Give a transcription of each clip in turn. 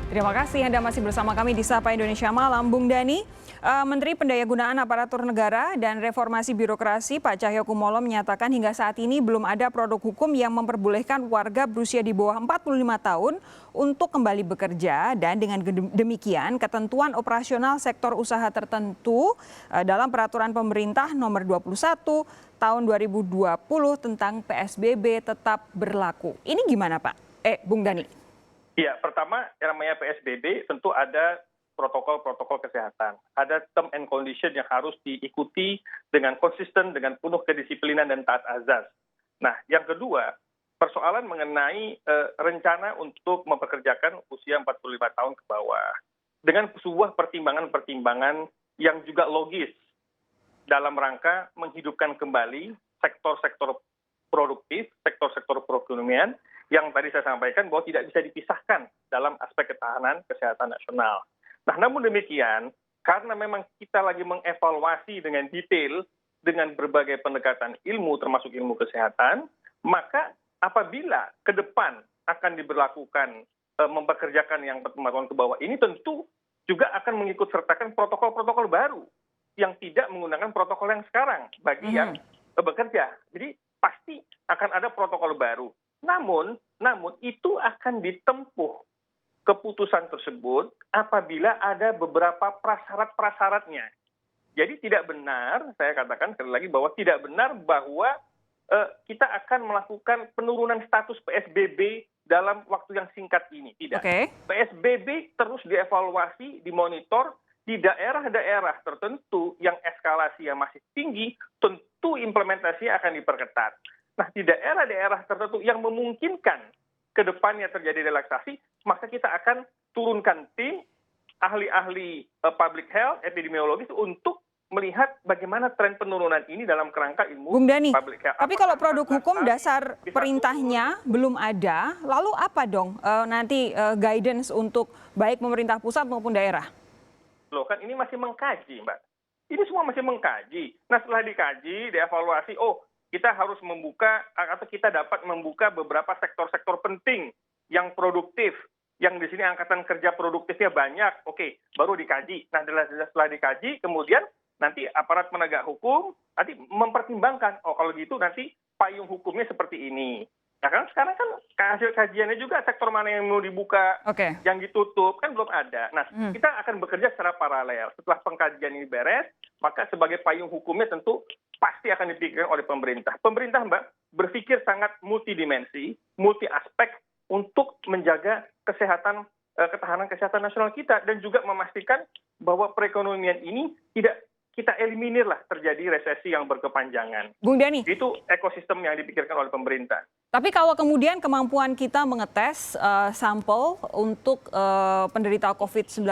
Terima kasih Anda masih bersama kami di Sapa Indonesia Malam. Bung Dhani, Menteri Pendayagunaan Aparatur Negara dan Reformasi Birokrasi Pak Cahyokumolo menyatakan hingga saat ini belum ada produk hukum yang memperbolehkan warga berusia di bawah 45 tahun untuk kembali bekerja, dan dengan demikian ketentuan operasional sektor usaha tertentu dalam Peraturan Pemerintah Nomor 21 Tahun 2020 tentang PSBB tetap berlaku. Ini gimana Pak? Bung Dhani. Ya, pertama yang namanya PSBB tentu ada protokol-protokol kesehatan. Ada term and condition yang harus diikuti dengan konsisten, dengan penuh kedisiplinan dan taat azas. Nah, yang kedua, persoalan mengenai rencana untuk mempekerjakan usia 45 tahun ke bawah. Dengan sebuah pertimbangan-pertimbangan yang juga logis dalam rangka menghidupkan kembali sektor-sektor produktif, sektor-sektor perekonomian, yang tadi saya sampaikan bahwa tidak bisa dipisahkan dalam aspek ketahanan kesehatan nasional. Nah, namun demikian, karena memang kita lagi mengevaluasi dengan detail, dengan berbagai pendekatan ilmu, termasuk ilmu kesehatan, maka apabila ke depan akan diberlakukan mempekerjakan yang 45 tahun ke bawah ini, tentu juga akan mengikut sertakan protokol-protokol baru yang tidak menggunakan protokol yang sekarang bagi yang bekerja. Jadi pasti akan ada protokol baru. Namun itu akan ditempuh keputusan tersebut apabila ada beberapa prasyarat-prasyaratnya. Jadi tidak benar, saya katakan sekali lagi bahwa tidak benar bahwa kita akan melakukan penurunan status PSBB dalam waktu yang singkat ini. Tidak. Okay. PSBB terus dievaluasi, dimonitor di daerah-daerah tertentu yang eskalasinya masih tinggi, tentu implementasinya akan diperketat. Nah, di daerah-daerah tertentu yang memungkinkan ke depannya terjadi relaksasi, maka kita akan turunkan tim ahli-ahli public health, epidemiologis untuk melihat bagaimana tren penurunan ini dalam kerangka ilmu Bung Dhani, public health. tapi kalau produk hukum dasar perintahnya belum ada, lalu apa dong nanti guidance untuk baik pemerintah pusat maupun daerah? Loh, kan ini masih mengkaji, Mbak. Ini semua masih mengkaji. Nah, setelah dikaji, dievaluasi, kita harus membuka atau kita dapat membuka beberapa sektor-sektor penting yang produktif, yang di sini angkatan kerja produktifnya banyak. Oke, baru dikaji. Nah, setelah dikaji, kemudian nanti aparat penegak hukum nanti mempertimbangkan, kalau gitu nanti payung hukumnya seperti ini. Nah, kan sekarang kan hasil kajiannya juga sektor mana yang mau dibuka, yang ditutup, kan belum ada. Nah, kita akan bekerja secara paralel. Setelah pengkajian ini beres, maka sebagai payung hukumnya tentu pasti akan dipikirkan oleh pemerintah. Pemerintah, Mbak, berpikir sangat multidimensi, multi aspek untuk menjaga ketahanan kesehatan nasional kita dan juga memastikan bahwa perekonomian ini tidak kita eliminir lah terjadi resesi yang berkepanjangan. Bung Dhani. Itu ekosistem yang dipikirkan oleh pemerintah. Tapi kalau kemudian kemampuan kita mengetes sampel untuk penderita COVID-19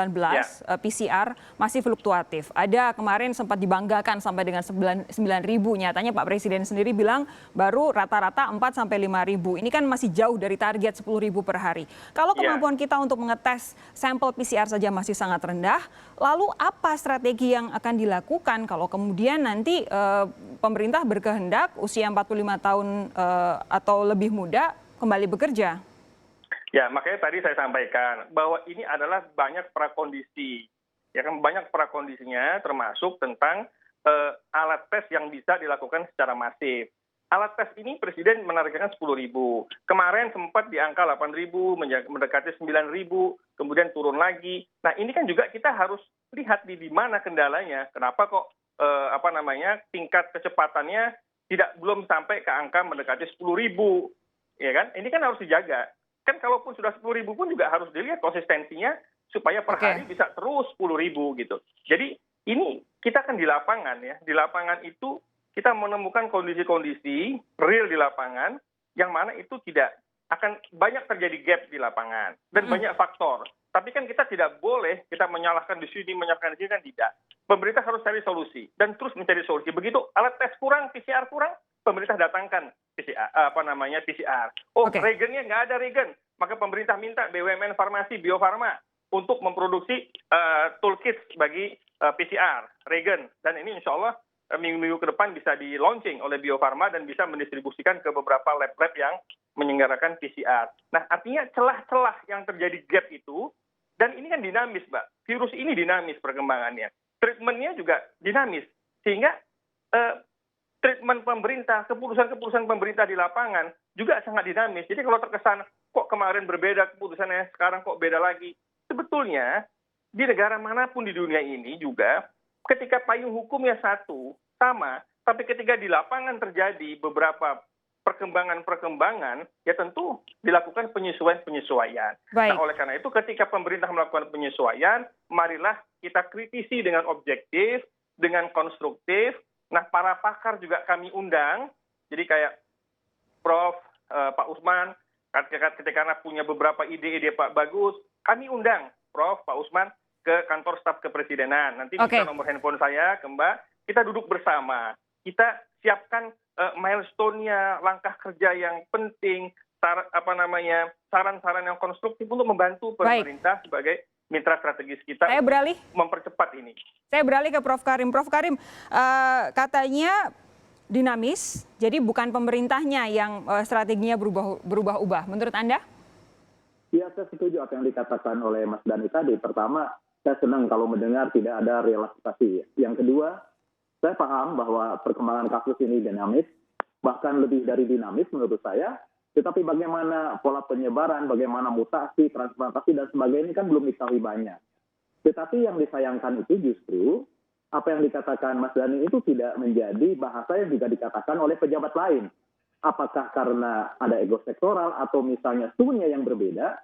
PCR masih fluktuatif. Ada kemarin sempat dibanggakan sampai dengan 9.000. Nyatanya Pak Presiden sendiri bilang baru rata-rata 4 sampai 5.000. Ini kan masih jauh dari target 10.000 per hari. Kalau kemampuan kita untuk mengetes sampel PCR saja masih sangat rendah, lalu apa strategi yang akan dilakukan kalau kemudian nanti pemerintah berkehendak usia 45 tahun atau lebih muda kembali bekerja? Ya, makanya tadi saya sampaikan bahwa ini adalah banyak prakondisi. Ya kan, banyak prakondisinya termasuk tentang alat tes yang bisa dilakukan secara masif. Alat tes ini Presiden menargetkan 10.000. Kemarin sempat di angka 8.000, mendekati 9.000, kemudian turun lagi. Nah, ini kan juga kita harus lihat di mana kendalanya. Kenapa kok tingkat kecepatannya belum sampai ke angka mendekati 10.000, ya kan? Ini kan harus dijaga. Kan kalaupun sudah 10.000 pun juga harus dilihat konsistensinya supaya per hari bisa terus 10.000 gitu. Jadi ini kita kan di lapangan ya. Di lapangan itu kita menemukan kondisi-kondisi real di lapangan yang mana itu tidak akan banyak terjadi gap di lapangan dan banyak faktor. Tapi kan kita tidak boleh kita menyalahkan di sini, menyalahkan di sini, kan tidak. Pemerintah harus cari solusi dan terus mencari solusi. Begitu alat tes kurang, PCR kurang, pemerintah datangkan PCR. Reagennya nggak ada regen, maka pemerintah minta BUMN farmasi, Bio Farma untuk memproduksi toolkits bagi PCR, regen. Dan ini insya Allah minggu-minggu ke depan bisa di-launching oleh Bio Farma dan bisa mendistribusikan ke beberapa lab-lab yang menyelenggarakan PCR. Nah, artinya celah-celah yang terjadi gap itu Dan ini kan dinamis, Mbak. Virus ini dinamis perkembangannya. Treatmentnya juga dinamis. Sehingga treatment pemerintah, keputusan-keputusan pemerintah di lapangan juga sangat dinamis. Jadi kalau terkesan kok kemarin berbeda keputusannya, sekarang kok beda lagi. Sebetulnya di negara manapun di dunia ini juga ketika payung hukumnya satu, sama, tapi ketika di lapangan terjadi beberapa perkembangan-perkembangan, ya tentu dilakukan penyesuaian-penyesuaian. Baik. Nah, oleh karena itu ketika pemerintah melakukan penyesuaian, marilah kita kritisi dengan objektif, dengan konstruktif. Nah, para pakar juga kami undang. Jadi kayak Prof. Pak Usman, ketika punya beberapa ide-ide Pak bagus, kami undang Prof. Pak Usman ke kantor staf kepresidenan. Nanti bisa nomor handphone saya ke Mbak. Kita duduk bersama. Kita siapkan milestone-nya, langkah kerja yang penting, saran-saran yang konstruktif untuk membantu pemerintah sebagai mitra strategis kita mempercepat ini. Saya beralih ke Prof. Karim. Prof. Karim, katanya dinamis, jadi bukan pemerintahnya yang strateginya berubah-ubah. Menurut Anda? Ya, saya setuju apa yang dikatakan oleh Mas Dhani tadi. Pertama, saya senang kalau mendengar tidak ada relaksasi. Yang kedua, saya paham bahwa perkembangan kasus ini dinamis, bahkan lebih dari dinamis menurut saya. Tetapi bagaimana pola penyebaran, bagaimana mutasi, transplantasi, dan sebagainya kan belum diketahui banyak. Tetapi yang disayangkan itu justru apa yang dikatakan Mas Dhani itu tidak menjadi bahasa yang juga dikatakan oleh pejabat lain. Apakah karena ada ego sektoral atau misalnya suhunya yang berbeda,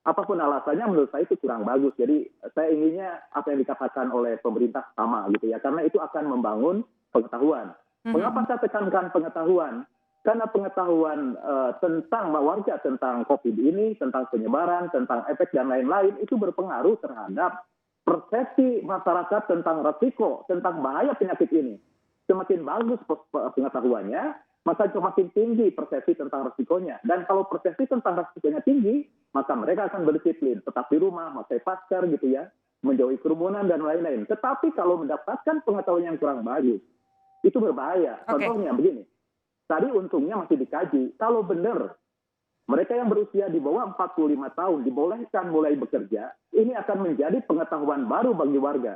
apapun alasannya menurut saya itu kurang bagus. Jadi saya inginnya apa yang dikatakan oleh pemerintah sama gitu ya, karena itu akan membangun pengetahuan. Mengapa saya tekankan pengetahuan? Karena pengetahuan tentang warga tentang COVID ini, tentang penyebaran, tentang efek dan lain-lain itu berpengaruh terhadap persepsi masyarakat tentang resiko, tentang bahaya penyakit ini. Semakin bagus pengetahuannya, maka semakin tinggi persepsi tentang resikonya. Dan kalau persepsi tentang resikonya tinggi, maka mereka akan berdisiplin, tetap di rumah, memakai masker gitu ya, menjauhi kerumunan dan lain-lain. Tetapi kalau mendapatkan pengetahuan yang kurang bagus, itu berbahaya. Contohnya begini, tadi untungnya masih dikaji, kalau benar mereka yang berusia di bawah 45 tahun dibolehkan mulai bekerja, ini akan menjadi pengetahuan baru bagi warga.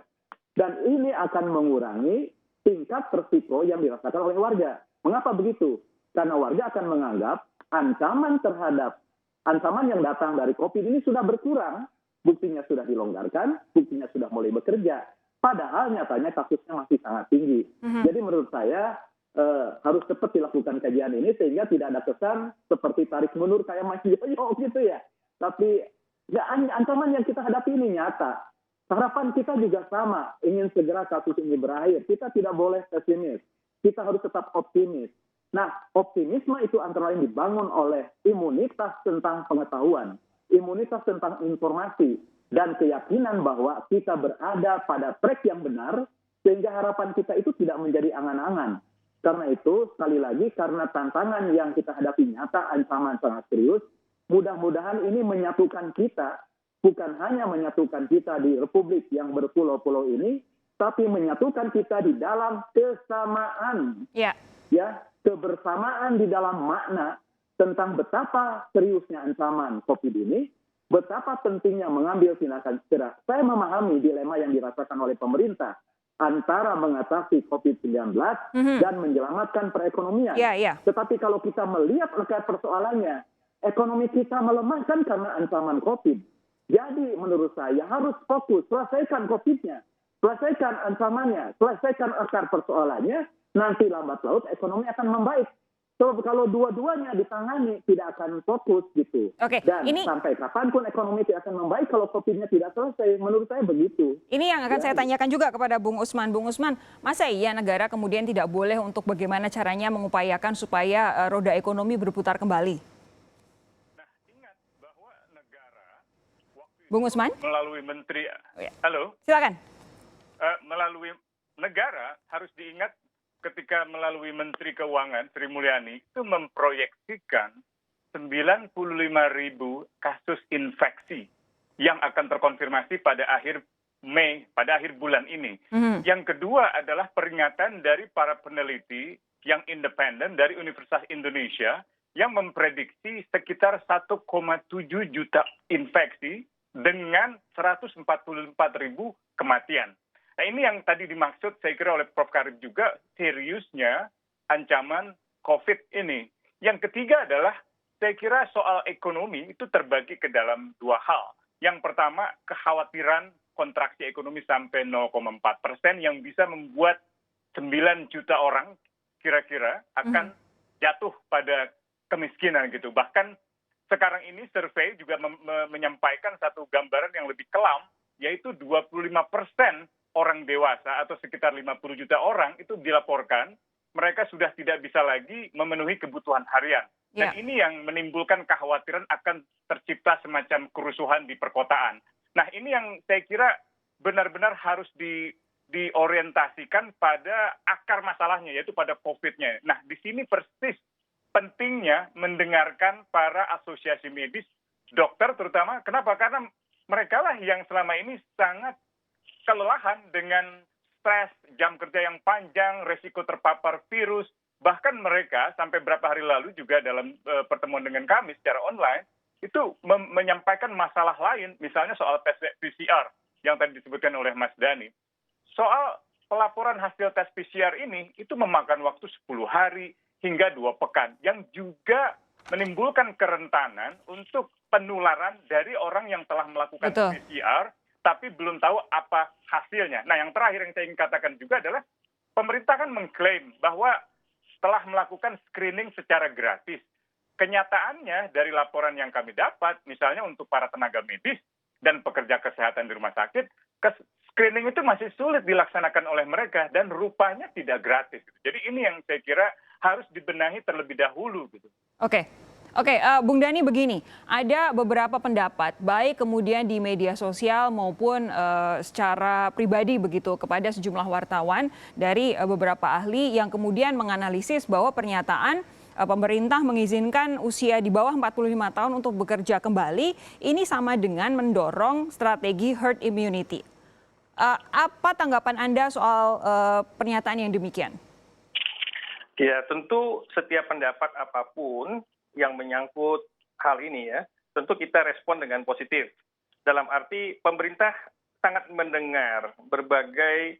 Dan ini akan mengurangi tingkat risiko yang dirasakan oleh warga. Mengapa begitu? Karena warga akan menganggap ancaman yang datang dari COVID ini sudah berkurang. Buktinya sudah dilonggarkan, buktinya sudah mulai bekerja. Padahal nyatanya kasusnya masih sangat tinggi. Jadi menurut saya harus cepat dilakukan kajian ini sehingga tidak ada kesan seperti tarik mundur kayak masih gitu ya. Tapi ya, ancaman yang kita hadapi ini nyata. Harapan kita juga sama, ingin segera kasus ini berakhir. Kita tidak boleh pesimis. Kita harus tetap optimis. Nah, optimisme itu antara lain dibangun oleh imunitas tentang pengetahuan, imunitas tentang informasi, dan keyakinan bahwa kita berada pada track yang benar, sehingga harapan kita itu tidak menjadi angan-angan. Karena itu, sekali lagi, karena tantangan yang kita hadapi nyata, ancaman sangat serius, mudah-mudahan ini menyatukan kita, bukan hanya menyatukan kita di republik yang berpulau-pulau ini, tapi menyatukan kita di dalam kesamaan. Ya, kebersamaan di dalam makna tentang betapa seriusnya ancaman COVID ini, betapa pentingnya mengambil tindakan segera. Saya memahami dilema yang dirasakan oleh pemerintah antara mengatasi COVID-19 dan menyelamatkan perekonomian. Tetapi kalau kita melihat akar persoalannya, ekonomi kita melemah kan karena ancaman COVID. Jadi menurut saya harus fokus, selesaikan COVID-nya, selesaikan ancamannya, selesaikan akar persoalannya, nanti lambat laut ekonomi akan membaik. So, kalau dua-duanya ditangani tidak akan fokus gitu. Dan sampai kapanpun ekonomi tidak akan membaik kalau COVID-nya tidak selesai. Menurut saya begitu. Ini yang akan saya tanyakan juga kepada Bung Usman. Bung Usman, masa iya negara kemudian tidak boleh untuk bagaimana caranya mengupayakan supaya roda ekonomi berputar kembali? Nah, ingat bahwa negara Bung Usman? Melalui menteri, halo? Silakan. Melalui negara harus diingat ketika melalui Menteri Keuangan Sri Mulyani itu memproyeksikan 95.000 kasus infeksi yang akan terkonfirmasi pada akhir Mei, pada akhir bulan ini. Yang kedua adalah peringatan dari para peneliti yang independen dari Universitas Indonesia yang memprediksi sekitar 1,7 juta infeksi dengan 144.000 kematian. Nah ini yang tadi dimaksud saya kira oleh Prof. Karim juga seriusnya ancaman COVID ini. Yang ketiga adalah saya kira soal ekonomi itu terbagi ke dalam dua hal. Yang pertama kekhawatiran kontraksi ekonomi sampai 0,4% yang bisa membuat 9 juta orang kira-kira akan jatuh pada kemiskinan gitu. Bahkan sekarang ini survei juga menyampaikan satu gambaran yang lebih kelam, yaitu 25% orang dewasa atau sekitar 50 juta orang itu dilaporkan mereka sudah tidak bisa lagi memenuhi kebutuhan harian. Dan ini yang menimbulkan kekhawatiran akan tercipta semacam kerusuhan di perkotaan. Nah ini yang saya kira benar-benar harus diorientasikan pada akar masalahnya, yaitu pada COVID-nya. Nah di sini persis pentingnya mendengarkan para asosiasi medis, dokter terutama. Kenapa? Karena mereka lah yang selama ini sangat kelelahan dengan stres, jam kerja yang panjang, resiko terpapar virus. Bahkan mereka sampai beberapa hari lalu juga dalam pertemuan dengan kami secara online, itu menyampaikan masalah lain, misalnya soal tes PCR yang tadi disebutkan oleh Mas Dhani. Soal pelaporan hasil tes PCR ini, itu memakan waktu 10 hari hingga 2 pekan, yang juga menimbulkan kerentanan untuk penularan dari orang yang telah melakukan PCR, tapi belum tahu apa hasilnya. Nah yang terakhir yang saya ingin katakan juga adalah, pemerintah kan mengklaim bahwa telah melakukan screening secara gratis. Kenyataannya dari laporan yang kami dapat, misalnya untuk para tenaga medis dan pekerja kesehatan di rumah sakit, screening itu masih sulit dilaksanakan oleh mereka dan rupanya tidak gratis. Jadi ini yang saya kira harus dibenahi terlebih dahulu. Oke, Bung Dhani begini, ada beberapa pendapat, baik kemudian di media sosial maupun secara pribadi begitu kepada sejumlah wartawan dari beberapa ahli yang kemudian menganalisis bahwa pernyataan pemerintah mengizinkan usia di bawah 45 tahun untuk bekerja kembali, ini sama dengan mendorong strategi herd immunity. Apa tanggapan Anda soal pernyataan yang demikian? Ya, tentu setiap pendapat apapun yang menyangkut hal ini ya, tentu kita respon dengan positif. Dalam arti pemerintah sangat mendengar berbagai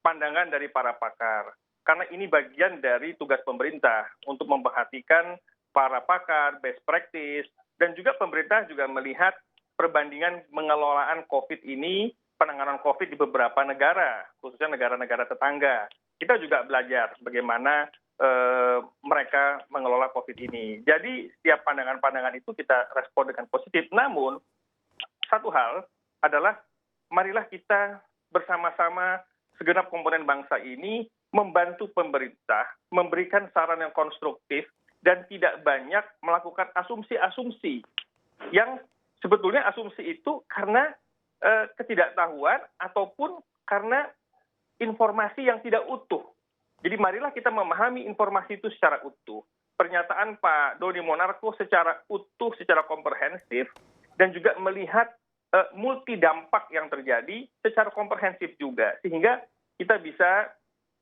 pandangan dari para pakar. Karena ini bagian dari tugas pemerintah untuk memperhatikan para pakar, best practice, dan juga pemerintah juga melihat perbandingan pengelolaan COVID ini, penanganan COVID di beberapa negara, khususnya negara-negara tetangga. Kita juga belajar bagaimana mereka mengelola COVID ini. Jadi setiap pandangan-pandangan itu kita respon dengan positif. Namun, satu hal adalah marilah kita bersama-sama segenap komponen bangsa ini membantu pemerintah, memberikan saran yang konstruktif, dan tidak banyak melakukan asumsi-asumsi. Yang sebetulnya asumsi itu karena ketidaktahuan ataupun karena informasi yang tidak utuh. Jadi marilah kita memahami informasi itu secara utuh. Pernyataan Pak Doni Monarko secara utuh, secara komprehensif, dan juga melihat multi dampak yang terjadi secara komprehensif juga. Sehingga kita bisa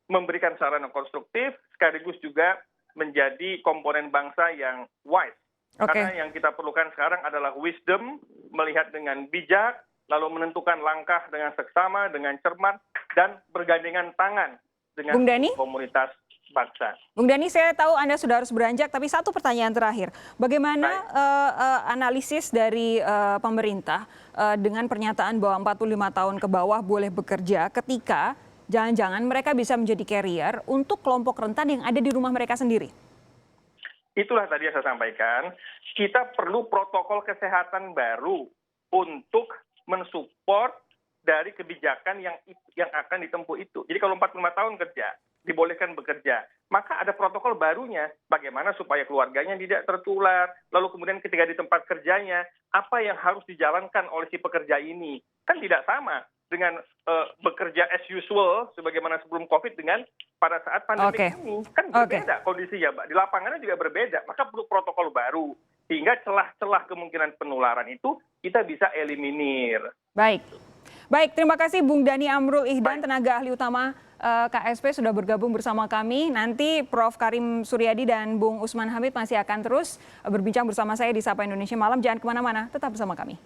memberikan saran yang konstruktif, sekaligus juga menjadi komponen bangsa yang wise. Karena yang kita perlukan sekarang adalah wisdom, melihat dengan bijak, lalu menentukan langkah dengan seksama, dengan cermat, dan bergandengan tangan dengan komunitas bangsa. Bung Dhani, saya tahu Anda sudah harus beranjak, tapi satu pertanyaan terakhir. Bagaimana analisis dari pemerintah dengan pernyataan bahwa 45 tahun ke bawah boleh bekerja ketika jangan-jangan mereka bisa menjadi carrier untuk kelompok rentan yang ada di rumah mereka sendiri? Itulah tadi yang saya sampaikan. Kita perlu protokol kesehatan baru untuk mensupport dari kebijakan yang akan ditempuh itu. Jadi kalau 45 tahun kerja, dibolehkan bekerja, maka ada protokol barunya bagaimana supaya keluarganya tidak tertular, lalu kemudian ketika di tempat kerjanya, apa yang harus dijalankan oleh si pekerja ini. Kan tidak sama dengan bekerja as usual sebagaimana sebelum COVID dengan pada saat pandemi ini. Kan berbeda kondisinya, Mbak. Di lapangannya juga berbeda, maka perlu protokol baru. Sehingga celah-celah kemungkinan penularan itu kita bisa eliminir. Baik, terima kasih Bung Dhani Amrul Ihdan, tenaga ahli utama KSP sudah bergabung bersama kami. Nanti Prof. Karim Suryadi dan Bung Usman Hamid masih akan terus berbincang bersama saya di Sapa Indonesia Malam. Jangan kemana-mana, tetap bersama kami.